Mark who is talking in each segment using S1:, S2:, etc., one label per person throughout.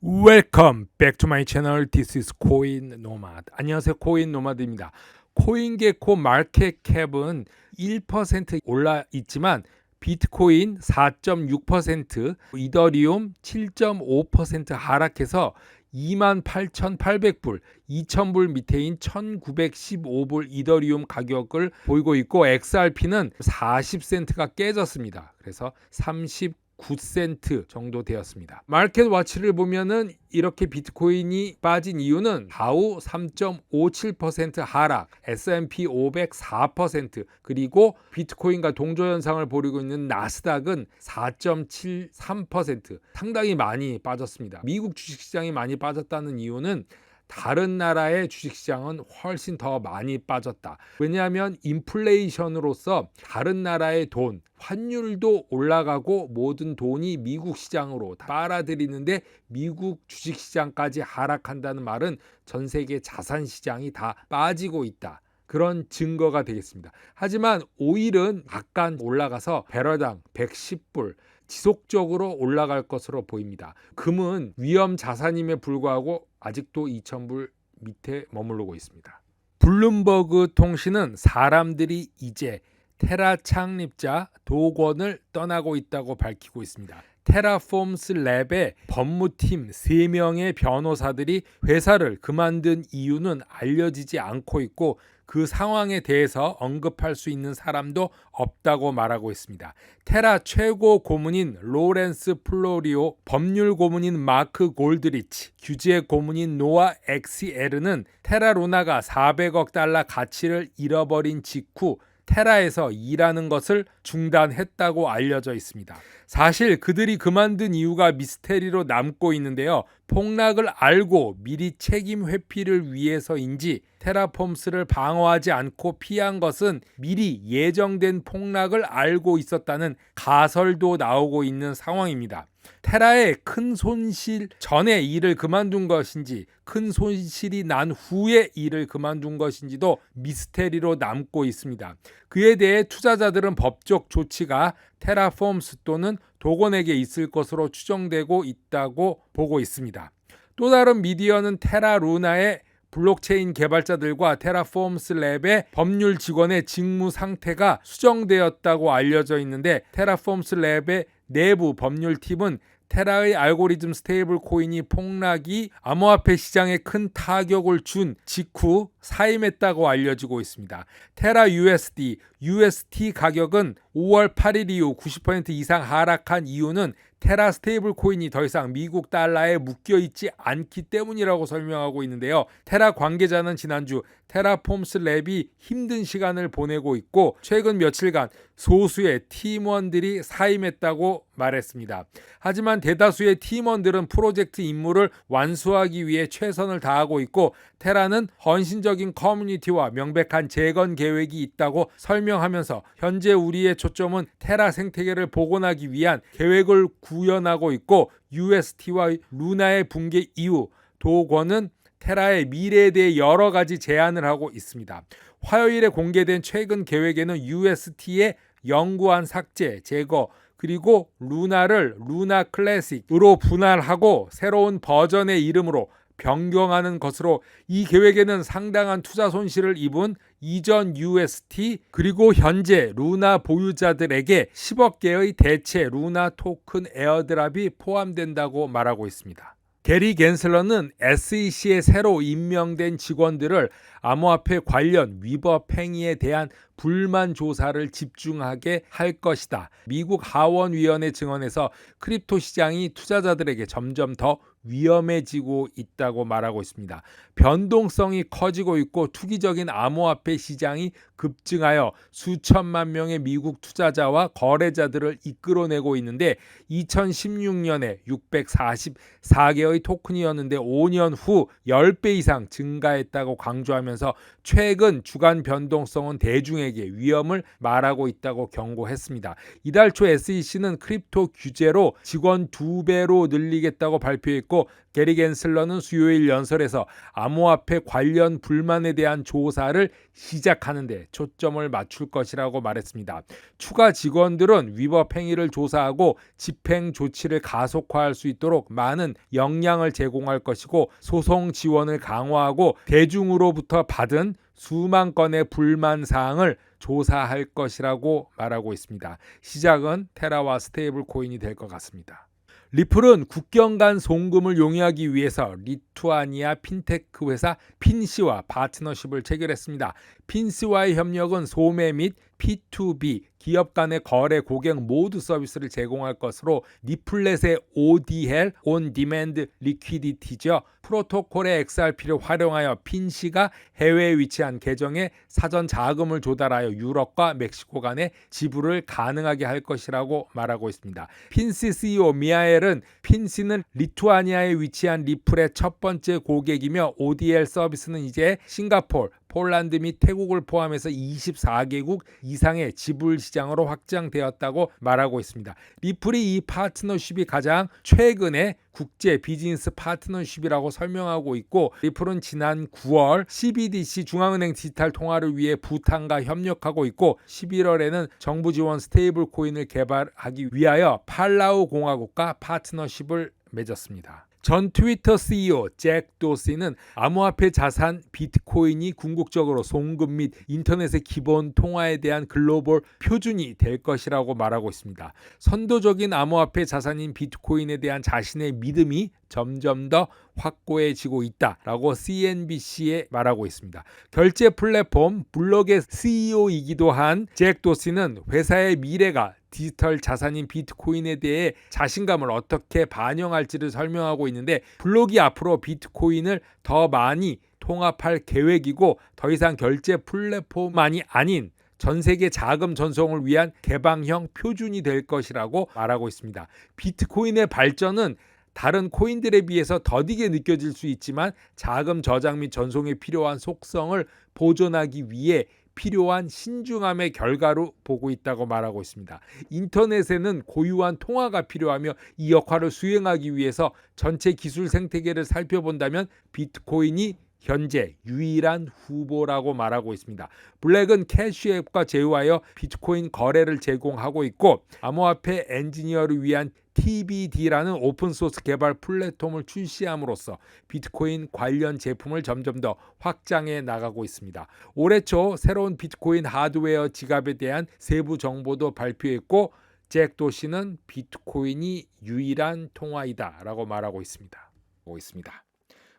S1: Welcome back to my channel. This is 코인 노마드. 안녕하세요. 코인 노마드입니다. 코인게코 마켓캡은 1% 올라 있지만 비트코인 4.6%, 이더리움 7.5% 하락해서 28,800불, 2,000불 밑에인 1,915불 이더리움 가격을 보이고 있고 XRP는 40센트가 깨졌습니다. 그래서 39센트 정도 되었습니다. 마켓 와치를 보면은 이렇게 비트코인이 빠진 이유는 다우 3.57% 하락, S&P 500 4%, 그리고 비트코인과 동조 현상을 보이고 있는 나스닥은 4.73%, 상당히 많이 빠졌습니다. 미국 주식시장이 많이 빠졌다는 이유는 다른 나라의 주식시장은 훨씬 더 많이 빠졌다. 왜냐하면 인플레이션으로서 다른 나라의 돈, 환율도 올라가고 모든 돈이 미국 시장으로 빨아들이는데 미국 주식시장까지 하락한다는 말은 전 세계 자산시장이 다 빠지고 있다. 그런 증거가 되겠습니다. 하지만 오일은 약간 올라가서 배럴당 110불, 지속적으로 올라갈 것으로 보입니다. 금은 위험 자산임에 불구하고 아직도 2,000불 밑에 머무르고 있습니다. 블룸버그 통신은 사람들이 이제 테라 창립자 도건을 떠나고 있다고 밝히고 있습니다. 테라폼스 랩의 법무팀 3명의 변호사들이 회사를 그만둔 이유는 알려지지 않고 있고 그 상황에 대해서 언급할 수 있는 사람도 없다고 말하고 있습니다. 테라 최고 고문인 로렌스 플로리오, 법률 고문인 마크 골드리치, 규제 고문인 노아 엑시에르는 테라 루나가 400억 달러 가치를 잃어버린 직후 테라에서 일하는 것을 중단했다고 알려져 있습니다. 사실 그들이 그만둔 이유가 미스테리로 남고 있는데요. 폭락을 알고 미리 책임 회피를 위해서인지 테라폼스를 방어하지 않고 피한 것은 미리 예정된 폭락을 알고 있었다는 가설도 나오고 있는 상황입니다. 테라의 큰 손실 전에 일을 그만둔 것인지 큰 손실이 난 후에 일을 그만둔 것인지도 미스테리로 남고 있습니다. 그에 대해 투자자들은 법적 조치가 테라폼스 또는 도건에게 있을 것으로 추정되고 있다고 보고 있습니다. 또 다른 미디어는 테라 루나의 블록체인 개발자들과 테라폼스 랩의 법률 직원의 직무 상태가 수정되었다고 알려져 있는데 테라폼스 랩의 내부 법률팀은 테라의 알고리즘 스테이블 코인이 폭락이 암호화폐 시장에 큰 타격을 준 직후 사임했다고 알려지고 있습니다. 테라 USD, UST 가격은 5월 8일 이후 90% 이상 하락한 이유는 테라 스테이블 코인이 더 이상 미국 달러에 묶여 있지 않기 때문이라고 설명하고 있는데요. 테라 관계자는 지난주 테라폼스 랩이 힘든 시간을 보내고 있고 최근 며칠간 소수의 팀원들이 사임했다고 말했습니다. 하지만 대다수의 팀원들은 프로젝트 임무를 완수하기 위해 최선을 다하고 있고 테라는 헌신적인 커뮤니티와 명백한 재건 계획이 있다고 설명하면서 현재 우리의 초점은 테라 생태계를 복원하기 위한 계획을 구현하고 있고 UST와 루나의 붕괴 이후 도건은 테라의 미래에 대해 여러 가지 제안을 하고 있습니다. 화요일에 공개된 최근 계획에는 UST의 영구한 삭제, 제거, 그리고 루나를 루나 클래식으로 분할하고 새로운 버전의 이름으로 변경하는 것으로 이 계획에는 상당한 투자 손실을 입은 이전 UST 그리고 현재 루나 보유자들에게 10억 개의 대체 루나 토큰 에어드랍이 포함된다고 말하고 있습니다. 게리 갠슬러는 SEC에 새로 임명된 직원들을 암호화폐 관련 위법 행위에 대한 불만 조사를 집중하게 할 것이다. 미국 하원위원회 증언에서 크립토 시장이 투자자들에게 점점 더 위험해지고 있다고 말하고 있습니다. 변동성이 커지고 있고 투기적인 암호화폐 시장이 급증하여 수천만 명의 미국 투자자와 거래자들을 이끌어내고 있는데 2016년에 644개의 토큰이었는데 5년 후 10배 이상 증가했다고 강조하면서 최근 주간 변동성은 대중에 공공에게 위험을 말하고 있다고 경고했습니다. 이달 초 SEC는 크립토 규제로 직원 2배로 늘리겠다고 발표했고, 게리 겐슬러는 수요일 연설에서 암호화폐 관련 불만에 대한 조사를 시작하는 데 초점을 맞출 것이라고 말했습니다. 추가 직원들은 위법 행위를 조사하고 집행 조치를 가속화할 수 있도록 많은 역량을 제공할 것이고, 소송 지원을 강화하고 대중으로부터 받은 수만 건의 불만 사항을 조사할 것이라고 말하고 있습니다. 시작은 테라와 스테이블 코인이 될 것 같습니다. 리플은 국경 간 송금을 용이하기 위해서 리투아니아 핀테크 회사 핀시와 파트너십을 체결했습니다. 핀시와의 협력은 소매 및 P2B 기업 간의 거래 고객 모두 서비스를 제공할 것으로, 리플렛의 ODL (On Demand Liquidity죠) 프로토콜의 XRP를 활용하여 핀시가 해외에 위치한 계정에 사전 자금을 조달하여 유럽과 멕시코 간의 지불을 가능하게 할 것이라고 말하고 있습니다. 핀시 CEO 미하엘은 핀시는 리투아니아에 위치한 리플의 첫 번째 고객이며 ODL 서비스는 이제 싱가포르, 폴란드 및 태국을 포함해서 24개국 이상의 지불 시장으로 확장되었다고 말하고 있습니다. 리플이 이 파트너십이 가장 최근의 국제 비즈니스 파트너십이라고 설명하고 있고, 리플은 지난 9월 CBDC 중앙은행 디지털 통화를 위해 부탄과 협력하고 있고, 11월에는 정부 지원 스테이블 코인을 개발하기 위하여 팔라우 공화국과 파트너십을 맺었습니다. 전 트위터 CEO 잭 도시는 암호화폐 자산 비트코인이 궁극적으로 송금 및 인터넷의 기본 통화에 대한 글로벌 표준이 될 것이라고 말하고 있습니다. 선도적인 암호화폐 자산인 비트코인에 대한 자신의 믿음이 점점 더 확고해지고 있다라고 CNBC에 말하고 있습니다. 결제 플랫폼 블럭의 CEO이기도 한 잭 도시는 회사의 미래가 디지털 자산인 비트코인에 대해 자신감을 어떻게 반영할지를 설명하고 있는데, 블록이 앞으로 비트코인을 더 많이 통합할 계획이고, 더 이상 결제 플랫폼만이 아닌 전 세계 자금 전송을 위한 개방형 표준이 될 것이라고 말하고 있습니다. 비트코인의 발전은 다른 코인들에 비해서 더디게 느껴질 수 있지만, 자금 저장 및 전송에 필요한 속성을 보존하기 위해 필요한 신중함의 결과로 보고 있다고 말하고 있습니다. 인터넷에는 고유한 통화가 필요하며, 이 역할을 수행하기 위해서 전체 기술 생태계를 살펴본다면 비트코인이 현재 유일한 후보라고 말하고 있습니다. 블랙은 캐시앱과 제휴하여 비트코인 거래를 제공하고 있고, 암호화폐 엔지니어를 위한 TBD라는 오픈소스 개발 플랫폼을 출시함으로써 비트코인 관련 제품을 점점 더 확장해 나가고 있습니다. 올해 초 새로운 비트코인 하드웨어 지갑에 대한 세부 정보도 발표했고, 잭 도시는 비트코인이 유일한 통화이다 라고 말하고 있습니다.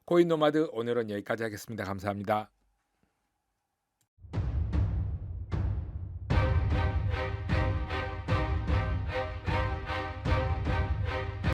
S1: 코인 노마드 오늘은 여기까지 하겠습니다. 감사합니다.